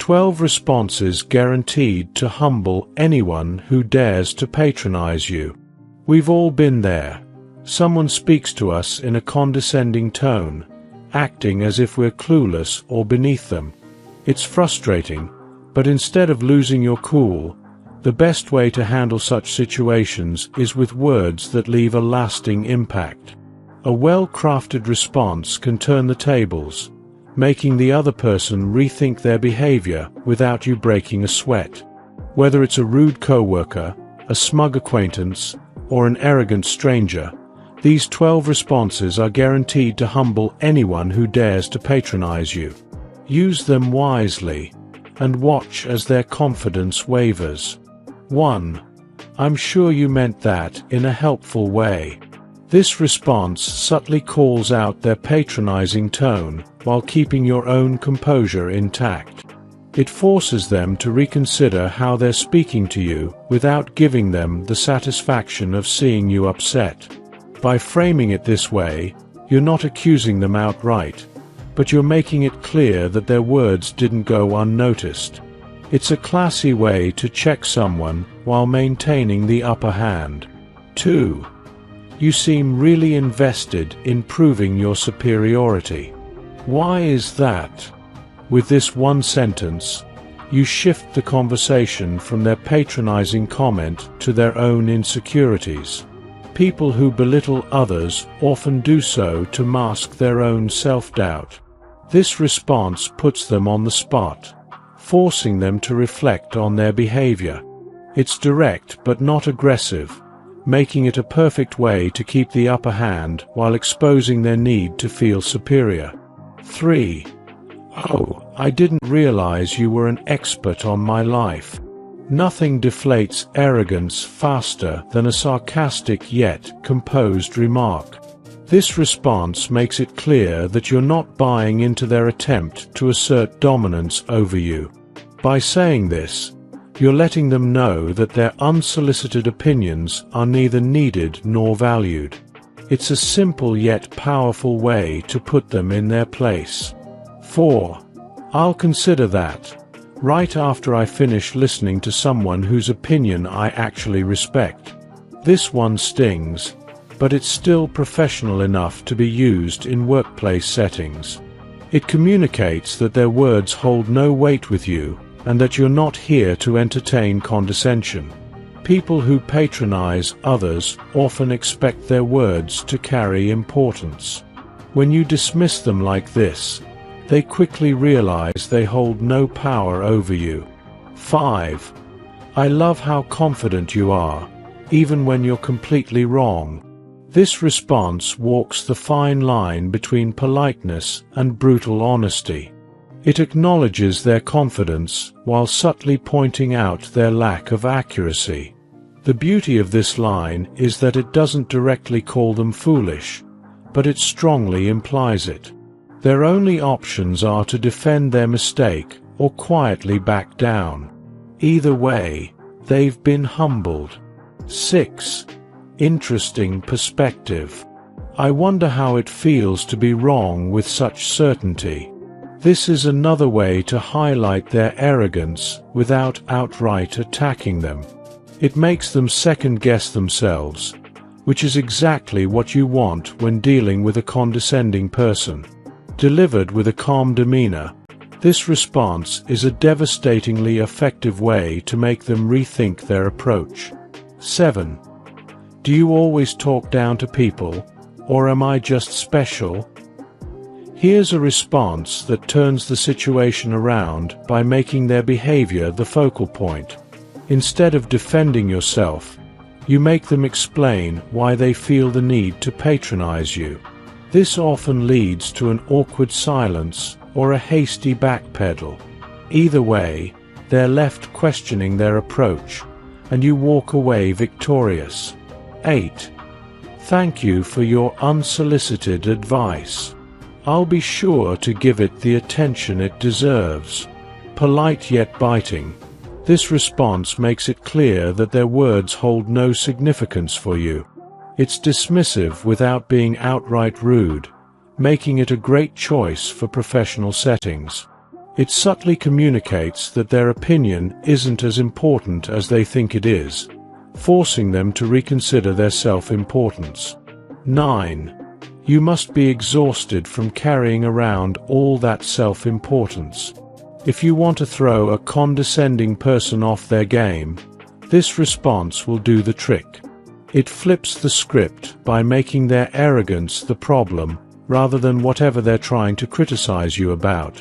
12 responses guaranteed to humble anyone who dares to patronize you. We've all been there. Someone speaks to us in a condescending tone, acting as if we're clueless or beneath them. It's frustrating, but instead of losing your cool, the best way to handle such situations is with words that leave a lasting impact. A well-crafted response can turn the tables, making the other person rethink their behavior without you breaking a sweat. Whether it's a rude coworker, a smug acquaintance, or an arrogant stranger, these 12 responses are guaranteed to humble anyone who dares to patronize you. Use them wisely, and watch as their confidence wavers. 1. I'm sure you meant that in a helpful way. This response subtly calls out their patronizing tone while keeping your own composure intact. It forces them to reconsider how they're speaking to you without giving them the satisfaction of seeing you upset. By framing it this way, you're not accusing them outright, but you're making it clear that their words didn't go unnoticed. It's a classy way to check someone while maintaining the upper hand. 2. You seem really invested in proving your superiority. Why is that? With this one sentence, you shift the conversation from their patronizing comment to their own insecurities. People who belittle others often do so to mask their own self-doubt. This response puts them on the spot, forcing them to reflect on their behavior. It's direct but not aggressive, making it a perfect way to keep the upper hand while exposing their need to feel superior. 3. Oh, I didn't realize you were an expert on my life. Nothing deflates arrogance faster than a sarcastic yet composed remark. This response makes it clear that you're not buying into their attempt to assert dominance over you. By saying this, you're letting them know that their unsolicited opinions are neither needed nor valued. It's a simple yet powerful way to put them in their place. 4. I'll consider that. Right after I finish listening to someone whose opinion I actually respect. This one stings, but it's still professional enough to be used in workplace settings. It communicates that their words hold no weight with you, and that you're not here to entertain condescension. People who patronize others often expect their words to carry importance. When you dismiss them like this, they quickly realize they hold no power over you. 5. I love how confident you are, even when you're completely wrong. This response walks the fine line between politeness and brutal honesty. It acknowledges their confidence while subtly pointing out their lack of accuracy. The beauty of this line is that it doesn't directly call them foolish, but it strongly implies it. Their only options are to defend their mistake or quietly back down. Either way, they've been humbled. 6. Interesting perspective. I wonder how it feels to be wrong with such certainty. This is another way to highlight their arrogance without outright attacking them. It makes them second-guess themselves, which is exactly what you want when dealing with a condescending person. Delivered with a calm demeanor, this response is a devastatingly effective way to make them rethink their approach. 7. Do you always talk down to people, or am I just special? Here's a response that turns the situation around by making their behavior the focal point. Instead of defending yourself, you make them explain why they feel the need to patronize you. This often leads to an awkward silence or a hasty backpedal. Either way, they're left questioning their approach, and you walk away victorious. 8. Thank you for your unsolicited advice. I'll be sure to give it the attention it deserves. Polite yet biting, this response makes it clear that their words hold no significance for you. It's dismissive without being outright rude, making it a great choice for professional settings. It subtly communicates that their opinion isn't as important as they think it is, forcing them to reconsider their self-importance. 9. You must be exhausted from carrying around all that self-importance. If you want to throw a condescending person off their game, this response will do the trick. It flips the script by making their arrogance the problem rather than whatever they're trying to criticize you about.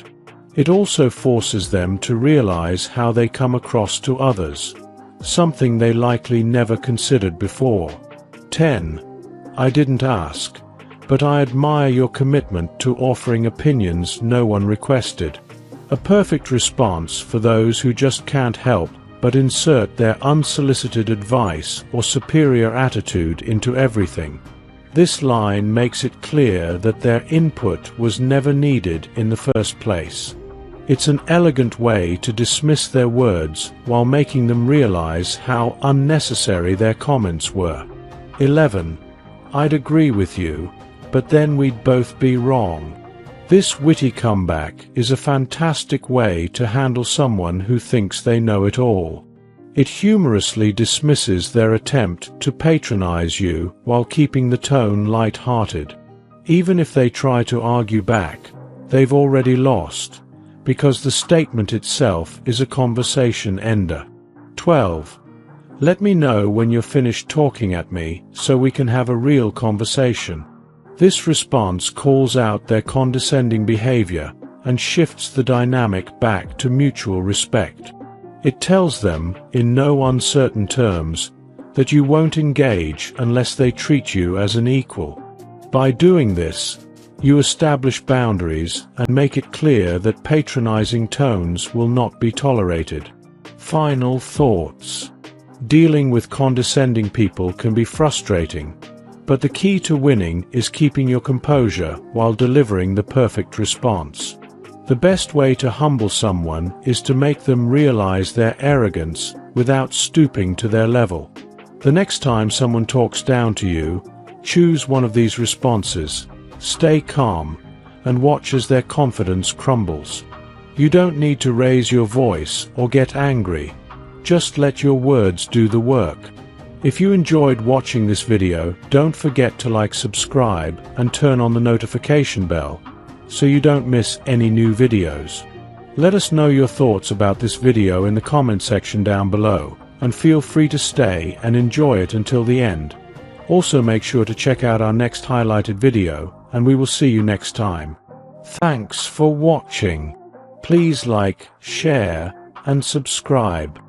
It also forces them to realize how they come across to others, something they likely never considered before. 10. I didn't ask, but I admire your commitment to offering opinions no one requested. A perfect response for those who just can't help but insert their unsolicited advice or superior attitude into everything. This line makes it clear that their input was never needed in the first place. It's an elegant way to dismiss their words while making them realize how unnecessary their comments were. 11. I'd agree with you, but then we'd both be wrong. This witty comeback is a fantastic way to handle someone who thinks they know it all. It humorously dismisses their attempt to patronize you while keeping the tone light-hearted. Even if they try to argue back, they've already lost, because the statement itself is a conversation ender. 12. Let me know when you're finished talking at me so we can have a real conversation. This response calls out their condescending behavior and shifts the dynamic back to mutual respect. It tells them, in no uncertain terms, that you won't engage unless they treat you as an equal. By doing this, you establish boundaries and make it clear that patronizing tones will not be tolerated. Final thoughts. Dealing with condescending people can be frustrating, but the key to winning is keeping your composure while delivering the perfect response. The best way to humble someone is to make them realize their arrogance without stooping to their level. The next time someone talks down to you, choose one of these responses, stay calm, and watch as their confidence crumbles. You don't need to raise your voice or get angry. Just let your words do the work. If you enjoyed watching this video, don't forget to like, subscribe, and turn on the notification bell so you don't miss any new videos. Let us know your thoughts about this video in the comment section down below, and feel free to stay and enjoy it until the end. Also make sure to check out our next highlighted video, and we will see you next time. Thanks for watching. Please like, share, and subscribe.